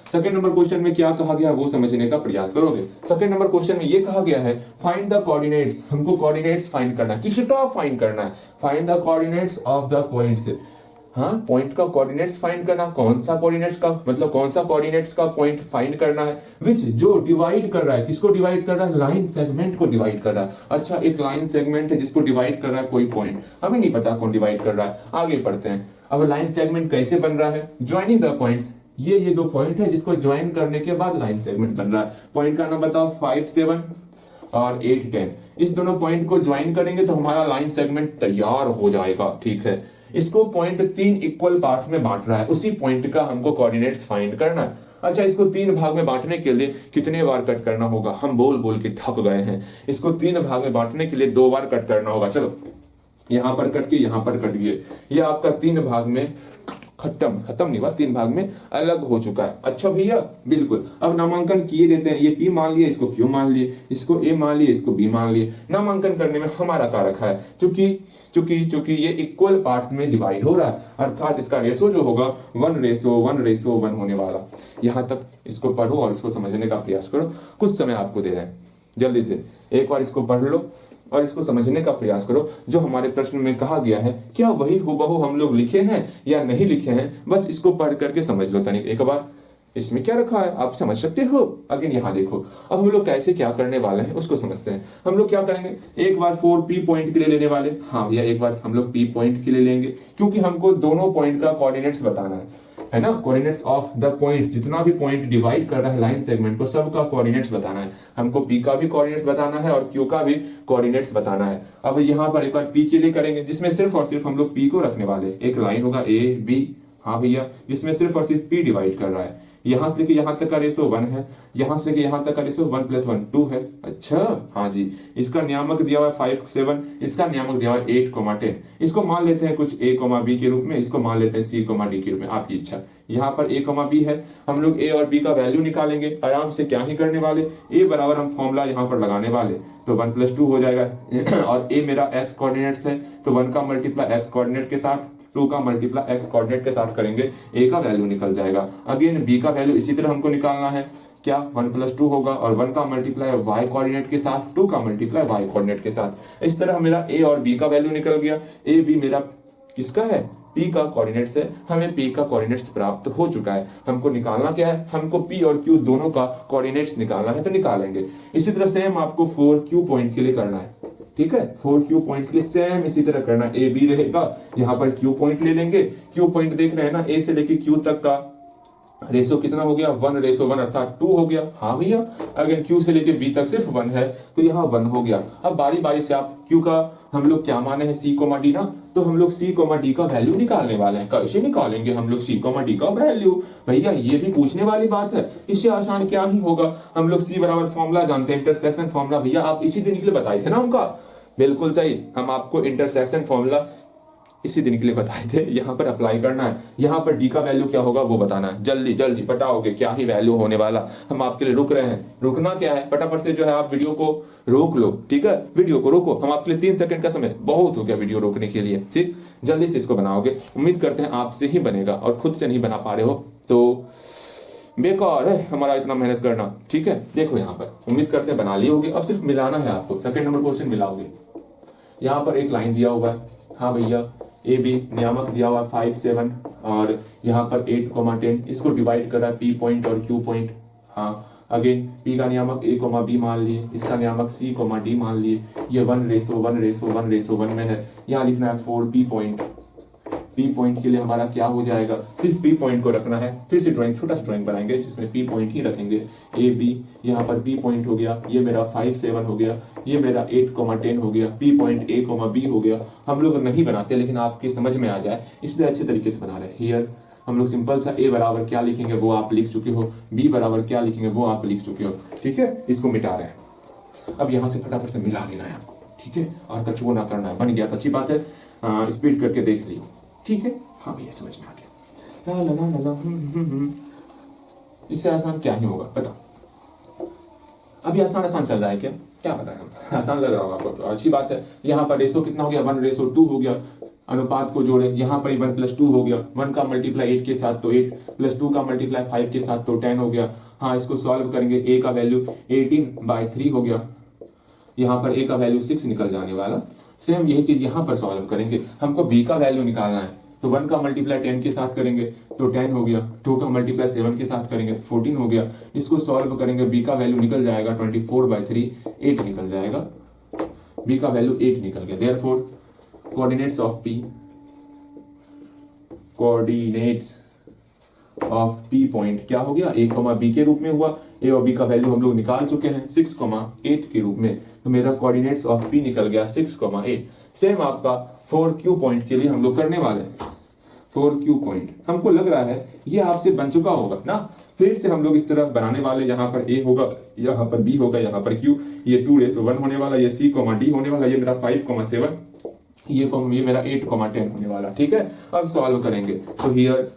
Second number question में क्या कहा गया वो समझने का प्रयास करोगे। सेकंड नंबर क्वेश्चन में ये कहा गया है फाइंड द कोऑर्डिनेट्स, हमको कोऑर्डिनेट्स फाइंड करना है। किसका फाइंड करना है? Find the coordinates of the points. हाँ, पॉइंट का कोऑर्डिनेट्स फाइंड करना। कौन सा कोऑर्डिनेट्स का मतलब कौन सा कोऑर्डिनेट्स का पॉइंट फाइंड करना है विच जो डिवाइड कर रहा है। किसको डिवाइड कर रहा है? लाइन सेगमेंट को डिवाइड कर रहा है। अच्छा, एक लाइन सेगमेंट है जिसको डिवाइड कर रहा है कोई पॉइंट, हमें नहीं पता कौन डिवाइड कर रहा है। आगे पढ़ते हैं। अब लाइन सेगमेंट कैसे बन रहा है? ज्वाइनिंग द पॉइंट्स, ये दो पॉइंट है जिसको ज्वाइन करने के बाद लाइन सेगमेंट बन रहा है। पॉइंट का नाम बताओ 5, 7 और 8, 10। इस दोनों पॉइंट को ज्वाइन करेंगे तो हमारा लाइन सेगमेंट तैयार हो जाएगा। ठीक है, इसको पॉइंट 3 इक्वल पार्ट्स में बांट रहा है, उसी पॉइंट का हमको कोऑर्डिनेट्स फाइंड करना है। अच्छा, इसको 3 भाग में बांटने के लिए कितने बार कट करना होगा? हम बोल बोल के थक गए हैं। इसको 3 भाग में बांटने के लिए 2 बार कट करना होगा। चलो, यहां पर कट के यहां पर कट गए, ये आपका 3 भाग में खत्म नहीं हुआ, 3 भाग में अलग हो चुका है। अच्छा भैया, बिल्कुल। अब नामांकन किए देते हैं। ये P मान लिए, इसको Q मान लिए, इसको A मान लिए, इसको B मान लिए। नामांकन करने में हमारा क्या रखा है? चूंकि ये इक्वल पार्ट्स में डिवाइड हो रहा है, अर्थात इसका रेशो जो होगा 1:1:1 होने वाला। यहां तक इसको पढ़ो और इसको समझने का प्रयास करो। कुछ समय आपको दे रहे हैं, जल्दी से एक बार इसको पढ़ लो और इसको समझने का प्रयास करो। जो हमारे प्रश्न में कहा गया है क्या वही हूबहू हम लोग लिखे हैं या नहीं लिखे हैं, बस इसको पढ़ करके समझ लो तनिक एक बार। इसमें क्या रखा है आप समझ सकते हो। अगेन यहाँ देखो, अब हम लोग कैसे क्या करने वाले हैं उसको समझते हैं। हम लोग क्या करेंगे, एक बार 4P पॉइंट के लिए लेने वाले। हाँ भैया, एक बार हम लोग P पॉइंट के लिए लेंगे क्योंकि हमको दोनों पॉइंट का कोऑर्डिनेट्स बताना है ना। कोऑर्डिनेट्स ऑफ द पॉइंट, जितना भी पॉइंट डिवाइड कर रहा है लाइन सेगमेंट को, सबका कोऑर्डिनेट्स बताना है। हमको P का भी कोऑर्डिनेट्स बताना है और Q का भी कोऑर्डिनेट्स बताना है। अब यहाँ पर एक बार P के लिए करेंगे जिसमें सिर्फ और सिर्फ हम लोग P को रखने वाले। एक लाइन होगा A B, हाँ भैया, जिसमें सिर्फ और सिर्फ P डिवाइड कर रहा है। यहां से लेके यहां तक का रेशो 1 है, यहां से लेके यहां तक का रेशो 1 + 1 2 है। अच्छा, हाँ जी, इसका नियामक दिया हुआ है 5, 7, इसका नियामक दिया हुआ है 8, 10। इसको मान लेते हैं कुछ A, B के रूप में, इसको मान लेते हैं C, D के रूप में, आपकी इच्छा। यहाँ पर A, B है, हम लोग A और B का वैल्यू निकालेंगे आराम से। क्या ही करने वाले, A बराबर हम फॉर्मूला यहाँ पर लगाने वाले, तो 1 + 2 हो जाएगा। और A मेरा x कोऑर्डिनेट्स है, तो 1 का मल्टीप्लाई x कोऑर्डिनेट के साथ, 2 का मल्टीप्लाई x कोऑर्डिनेट के साथ करेंगे, A का वैल्यू निकल जाएगा। अगेन B का वैल्यू इसी तरह हमको निकालना है। क्या 1 + 2 होगा और 1 का मल्टीप्लाई y कोऑर्डिनेट के साथ, 2 का मल्टीप्लाई y कोऑर्डिनेट के साथ। इस तरह मेरा A और B का वैल्यू निकल गया। A B मेरा किसका है? P का कोऑर्डिनेट्स है। हमें P का कोऑर्डिनेट्स प्राप्त हो चुका है। हमको निकालना क्या है? हमको P और Q दोनों का कोऑर्डिनेट्स निकालना है, तो निकालेंगे। इसी तरह सेम आपको 4Q पॉइंट के लिए करना है। ठीक है, 4Q पॉइंट के लिए सेम इसी तरह करना है। A B रहेगा, यहाँ पर Q पॉइंट ले लेंगे। Q पॉइंट देख रहे हैं ना, A से लेके Q तक का रेशो कितना हो गया? 1:1 अर्थात 2 हो गया। हाँ भैया, अगर Q से लेके B तक सिर्फ 1 है तो यहाँ 1 हो गया। अब बारी बारी से आप Q का हम लोग क्या माने हैं? C, D ना, तो हम लोग C, D का वैल्यू निकालने वाले हैं। कैसे निकालेंगे हम लोग C, D का वैल्यू? भैया ये भी पूछने वाली बात है, इससे आसान क्या ही होगा। हम लोग C बराबर फॉर्मूला जानते हैं, इंटरसेक्शन फॉर्मूला। भैया आप इसी दिन के लिए बताए थे ना हमका, बिल्कुल सही, हम आपको इंटरसेक्शन फॉर्मूला इसी दिन के लिए बताए थे। यहाँ पर अप्लाई करना है, यहाँ पर डी का वैल्यू क्या होगा वो बताना है। जल्दी जल्दी बताओगे क्या ही वैल्यू होने वाला। हम आपके लिए रुक रहे हैं। रुकना क्या है, फटाफट से जो है आप वीडियो को रोक लो। ठीक है, वीडियो को रोको। हम आपके लिए 3 सेकंड का समय बहुत हो गया वीडियो रोकने के लिए। ठीक, जल्दी से इसको बनाओगे। उम्मीद करते हैं आपसे ही बनेगा, और खुद से नहीं बना पा रहे हो तो बेकार है हमारा इतना मेहनत करना। ठीक है, देखो यहाँ पर उम्मीद करते हैं बना लिए होगे। अब सिर्फ मिलाना है आपको। सेकंड नंबर क्वेश्चन मिलाओगे। यहाँ पर एक लाइन दिया हुआ है, हाँ भैया, ए बी नियामक दिया हुआ 5, 7 और यहाँ पर 8, 10। इसको डिवाइड कर रहा है P पॉइंट और Q पॉइंट। हाँ, अगेन P का नियामक A, B मान लिए, इसका नियामक C, D मान लिए। ये 1:1:1 में है। यहाँ लिखना है 4P पॉइंट। P पॉइंट के लिए हमारा क्या हो जाएगा, सिर्फ P पॉइंट को रखना है। फिर से ड्राइंग, छोटा सा ड्राइंग बनाएंगे जिसमें P पॉइंट ही रखेंगे। A B, यहाँ पर P पॉइंट हो गया, ये मेरा 5, 7 हो गया, ये मेरा 8, 10 हो गया। P पॉइंट A, B हो गया। हम लोग नहीं बनाते, लेकिन आपके समझ में आ जाए इसलिए अच्छे तरीके से बना रहे हैं। हियर हम लोग सिंपल सा A बराबर क्या लिखेंगे वो आप लिख चुके हो, B बराबर क्या लिखेंगे वो आप लिख चुके हो। ठीक है, इसको मिटा रहे हैं। अब यहाँ से फटाफट से मिला लेना है आपको। ठीक है, और कचुओ ना करना है। बन गया तो अच्छी बात है, स्पीड करके देख लियो। ठीक है, हाँ भैया समझ में आ गया। ला ला ला ला, इससे आसान क्या ही होगा बताओ। अभी आसान चल रहा है क्या? क्या बताएं हम, आसान लग रहा होगा आपको तो अच्छी बात है। यहाँ पर रेशो कितना हो गया, 1:2 हो गया। अनुपात को जोड़े, यहाँ पर 1+2 हो गया, 1 का मल्टीप्लाई 8 के साथ तो 8 प्लस 2 का मल्टीप्लाई 5 के साथ तो 10 हो गया। हाँ, इसको सॉल्व करेंगे, a का वैल्यू 18/3 हो गया, यहाँ पर a का वैल्यू 6 निकल जाने वाला। सेम यही चीज यहाँ पर सॉल्व करेंगे, हमको b का वैल्यू निकालना है, तो 1 का मल्टीप्लाई 10 के साथ करेंगे तो 10 हो गया, 2 का मल्टीप्लाई 7 के साथ करेंगे तो 14 हो गया। इसको सॉल्व करेंगे, b का वैल्यू निकल जाएगा 24/3, 8 निकल जाएगा, b का वैल्यू 8 निकल गया। Therefore coordinates of p, coordinates of p point क्या हो गया, a, b के रूप में हुआ। a और b का वैल्यू हम लोग निकाल चुके हैं 6,8 के रूप में, तो मेरा कोऑर्डिनेट्स ऑफ p निकल गया 6,8। सेम आपका 4q पॉइंट के लिए हम लोग करने वाले हैं। 4q पॉइंट हमको लग रहा है ये आपसे बन चुका होगा ना, फिर से हम लोग इस तरह बनाने वाले, यहाँ पर a होगा, यहाँ पर b होगा, यहाँ पर q, ये 2:1 होने वाला, ये c, d होने वाला, ये मेरा 5,7, ये मेरा 8,10 होने वाला। ठीक है, अब सॉल्व करेंगे तो हियर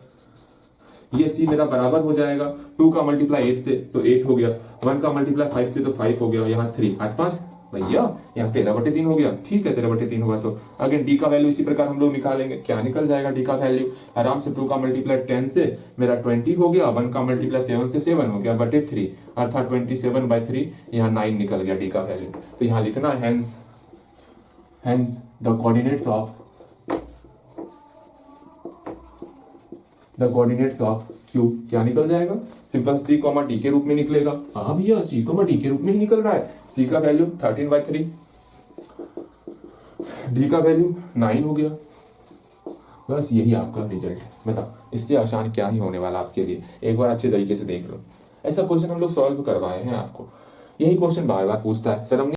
ये c मेरा बराबर हो जाएगा 2 का मल्टीप्लाई 8 से तो 8 हो गया, 1 का मल्टीप्लाई 5 से तो 5 हो गया, यहाँ 3 8 5 भैया, यहाँ 13/3 हो गया। ठीक है, 13/3 हुआ तो अगेन d का वैल्यू इसी प्रकार हम लोग निकालेंगे, क्या निकल जाएगा d का वैल्यू आराम से, 2 का मल्टीप्लाई 10 से मेरा 20 हो गया, 1 का मल्टीप्लाई 7 से 7 हो गया बटे 3 अर्थात 27/3, यहाँ 9 निकल गया d का वैल्यू। तो यहाँ लिखना hence the coordinates of q क्या निकल जाएगा, सिंपल c, d के रूप में निकलेगा। हाँ भैया, c, d के रूप में ही निकल रहा है। c का वैल्यू 13/3, d का वैल्यू 9 हो गया, बस यही आपका रिजल्ट है। बताओ इससे आसान क्या ही होने वाला आपके लिए, एक बार अच्छे तरीके से देख लो। ऐसा क्वेश्चन हम लोग सॉल्व करवाए हैं आपको, यही क्वेश्चन बार बार पूछता है सर हमने